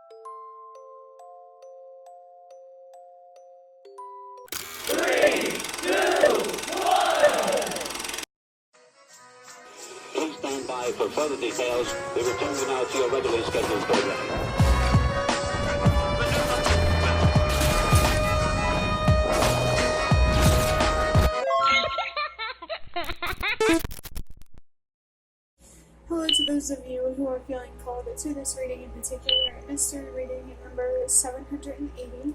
Please stand by for further details. We return you now to your regularly scheduled program. Hello to those of you who are feeling called to this reading in particular, mystery reading number 780.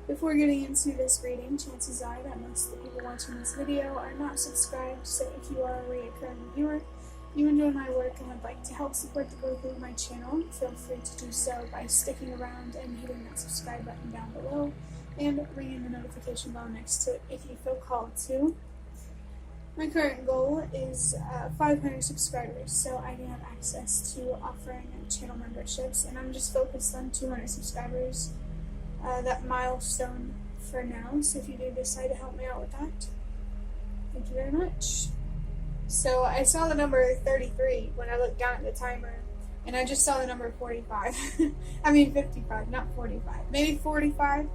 Before getting into this reading, chances are that most of the people watching this video are not subscribed, so if you are a recurring viewer, you enjoy my work and would like to help support the growth of my channel, feel free to do so by sticking around and hitting that subscribe button down below and ringing the notification bell next to it if you feel called to. My current goal is 500 subscribers, so I can have access to offering channel memberships, and I'm just focused on 200 subscribers, that milestone for now, so if you do decide to help me out with that, thank you very much. So I saw the number 33 when I looked down at the timer, and I just saw the number 45. I mean 55, not 45. Maybe 45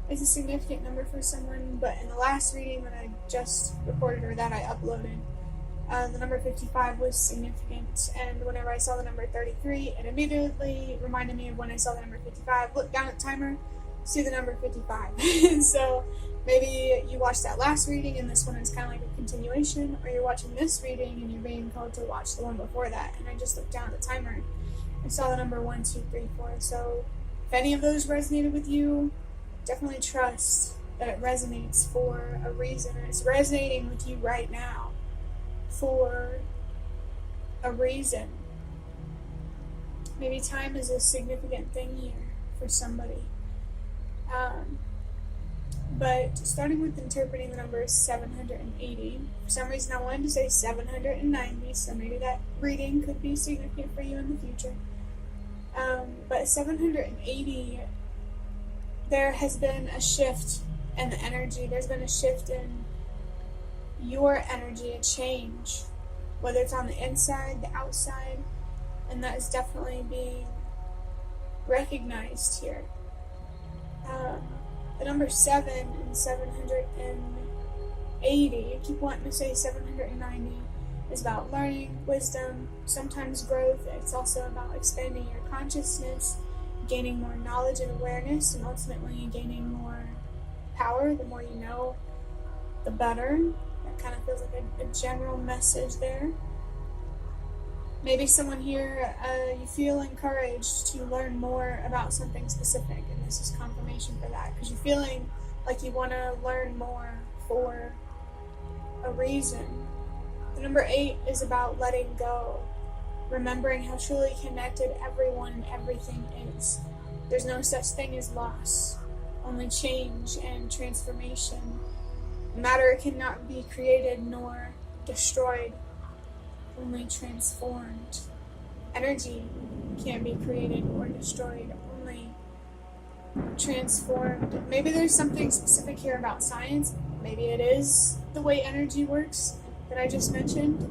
is a significant number for someone, but in the last reading that I just recorded, or that I uploaded, the number 55 was significant, and whenever I saw the number 33, it immediately reminded me of when I saw the number 55, looked down at the timer, see the number 55. So maybe you watched that last reading and this one is kind of like a continuation, or you're watching this reading and you're being called to watch the one before that, and I just looked down at the timer and saw the number 1, 2, 3, 4. So if any of those resonated with you, definitely trust that it resonates for a reason, and it's resonating with you right now for a reason. Maybe time is a significant thing here for somebody. But starting with interpreting the number 780, for some reason I wanted to say 790, so maybe that reading could be significant for you in the future. But 780, there has been a shift in the energy. There's been a shift in your energy, a change, whether it's on the inside, the outside, and that is definitely being recognized here. The number 7 and 780, you keep wanting to say 790, is about learning, wisdom, sometimes growth. It's also about expanding your consciousness, gaining more knowledge and awareness, and ultimately gaining more power. The more you know, the better. That kind of feels like a general message there. Maybe someone here, you feel encouraged to learn more about something specific, and this is confirmation for that, because you're feeling like you want to learn more for a reason. The number 8 is about letting go, remembering how truly connected everyone and everything is. There's no such thing as loss, only change and transformation. Matter cannot be created nor destroyed, only transformed. Energy can't be created or destroyed, only transformed. Maybe there's something specific here about science. Maybe it is the way energy works that I just mentioned,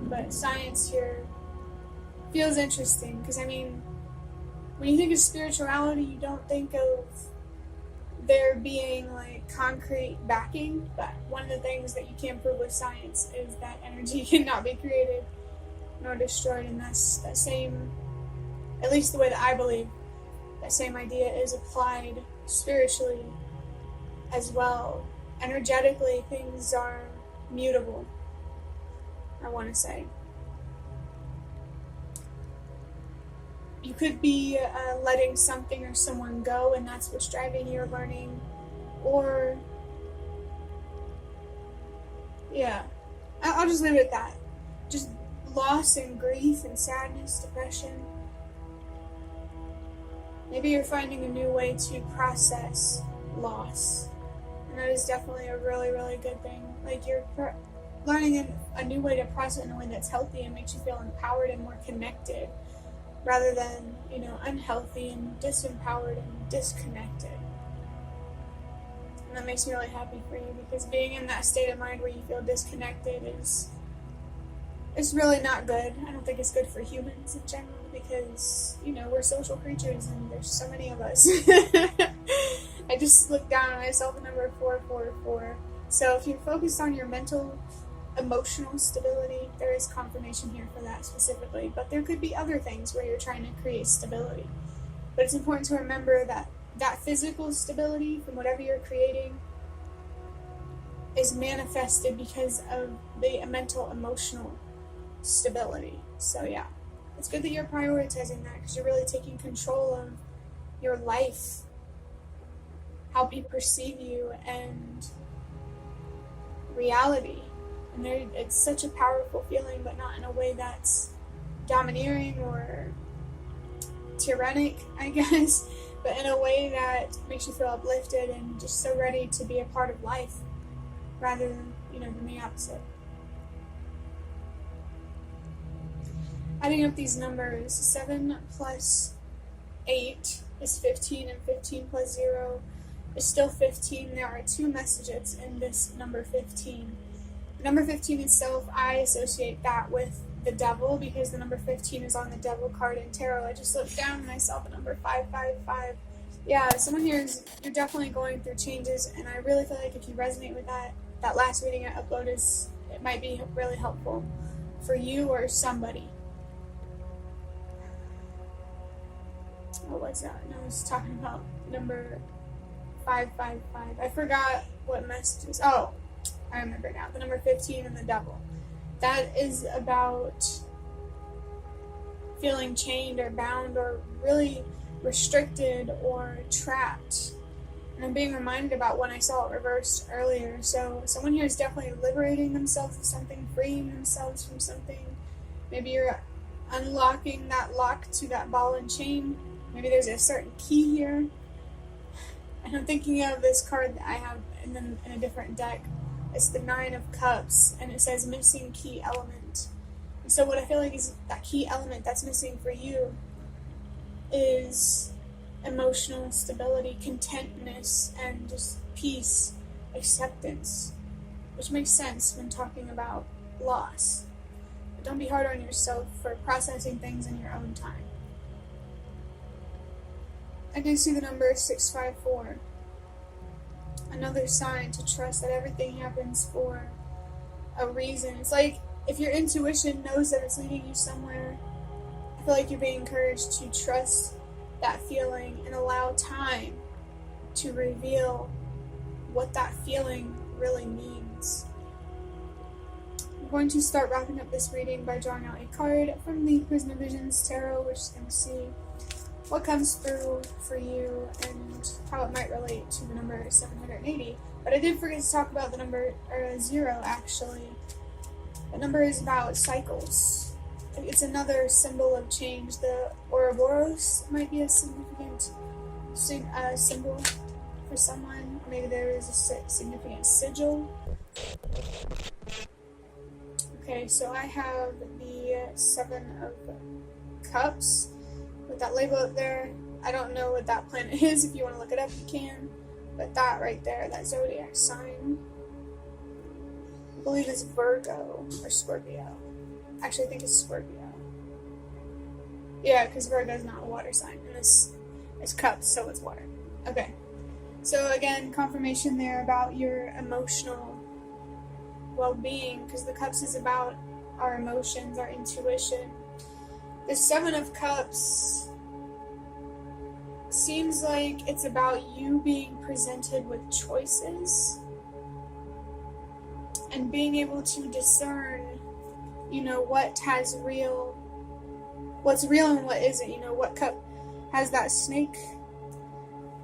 but science here feels interesting, because I mean, when you think of spirituality, you don't think of there being like concrete backing, but one of the things that you can prove with science is that energy cannot be created nor destroyed, and that's that same, at least the way that I believe, that same idea is applied spiritually as well. Energetically, things are mutable, I want to say. You could be letting something or someone go, and that's what's driving your learning. Or, yeah, I'll just leave it at that. Just loss and grief and sadness, depression. Maybe you're finding a new way to process loss, and that is definitely a really, really good thing. Like, you're learning a new way to process in a way that's healthy and makes you feel empowered and more connected, rather than, unhealthy and disempowered and disconnected. And that makes me really happy for you, because being in that state of mind where you feel disconnected is it's really not good. I don't think it's good for humans in general because, we're social creatures and there's so many of us. I just looked down and I saw the number 444. So if you're focused on your mental, emotional stability, there is confirmation here for that specifically. But there could be other things where you're trying to create stability. But it's important to remember that physical stability from whatever you're creating is manifested because of the mental, emotional stability. So yeah, it's good that you're prioritizing that because you're really taking control of your life, how people perceive you, and reality. And it's such a powerful feeling, but not in a way that's domineering or tyrannic, I guess, but in a way that makes you feel uplifted and just so ready to be a part of life rather than, than the opposite. Adding up these numbers, 7 plus 8 is 15, and 15 plus 0 is still 15. There are 2 messages in this number 15. The number 15 itself, I associate that with the devil because the number 15 is on the devil card in tarot. I just looked down and I saw the number 555. Yeah, someone here you're definitely going through changes, and I really feel like if you resonate with that last reading I uploaded, it might be really helpful for you or somebody. What was that? No, I was talking about number 555. I forgot what messages. Oh, I remember now. The number 15 and the devil. That is about feeling chained or bound or really restricted or trapped. And I'm being reminded about when I saw it reversed earlier. So someone here is definitely liberating themselves of something, freeing themselves from something. Maybe you're unlocking that lock to that ball and chain. Maybe there's a certain key here. And I'm thinking of this card that I have in a different deck. It's the 9 of Cups, and it says missing key element. And so what I feel like is that key element that's missing for you is emotional stability, contentness, and just peace, acceptance, which makes sense when talking about loss. But don't be hard on yourself for processing things in your own time. I do see the number 654. Another sign to trust that everything happens for a reason. It's like if your intuition knows that it's leading you somewhere, I feel like you're being encouraged to trust that feeling and allow time to reveal what that feeling really means. I'm going to start wrapping up this reading by drawing out a card from the Prison of Visions Tarot, which is going to see what comes through for you and how it might relate to the number 780. But I did forget to talk about the number 0, actually. The number is about cycles. It's another symbol of change. The Ouroboros might be a significant symbol for someone. Maybe there is a significant sigil. Okay, so I have the 7 of Cups with that label up there. I don't know what that planet is. If you want to look it up, you can. But that right there, that zodiac sign, I believe it's Virgo or Scorpio. Actually, I think it's Scorpio. Yeah, because Virgo is not a water sign. And it's Cups, so it's water. Okay. So again, confirmation there about your emotional well-being, because the Cups is about our emotions, our intuition. The 7 of Cups seems like it's about you being presented with choices and being able to discern, what's real and what isn't. What cup has that snake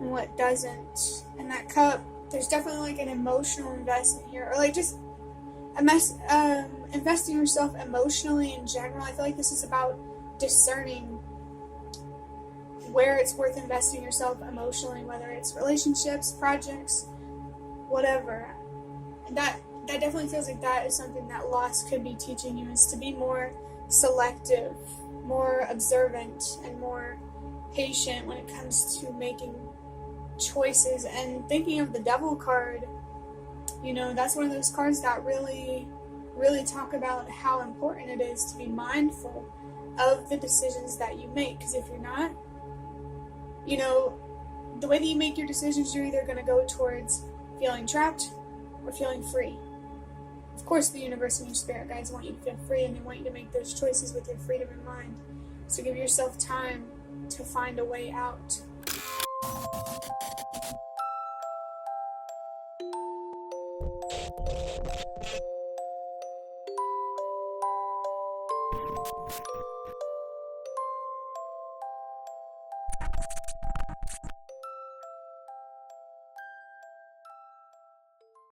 and what doesn't. And that cup, there's definitely like an emotional investment here, or like just investing yourself emotionally in general. I feel like this is about discerning where it's worth investing yourself emotionally, whether it's relationships, projects, whatever. And that definitely feels like that is something that loss could be teaching you, is to be more selective, more observant, and more patient when it comes to making choices. And thinking of the Devil card, that's one of those cards that really really talk about how important it is to be mindful of the decisions that you make. Because if you're not, you know, the way that you make your decisions, you're either going to go towards feeling trapped or feeling free. Of course, the universe and your spirit guides want you to feel free, and they want you to make those choices with your freedom in mind. So give yourself time to find a way out.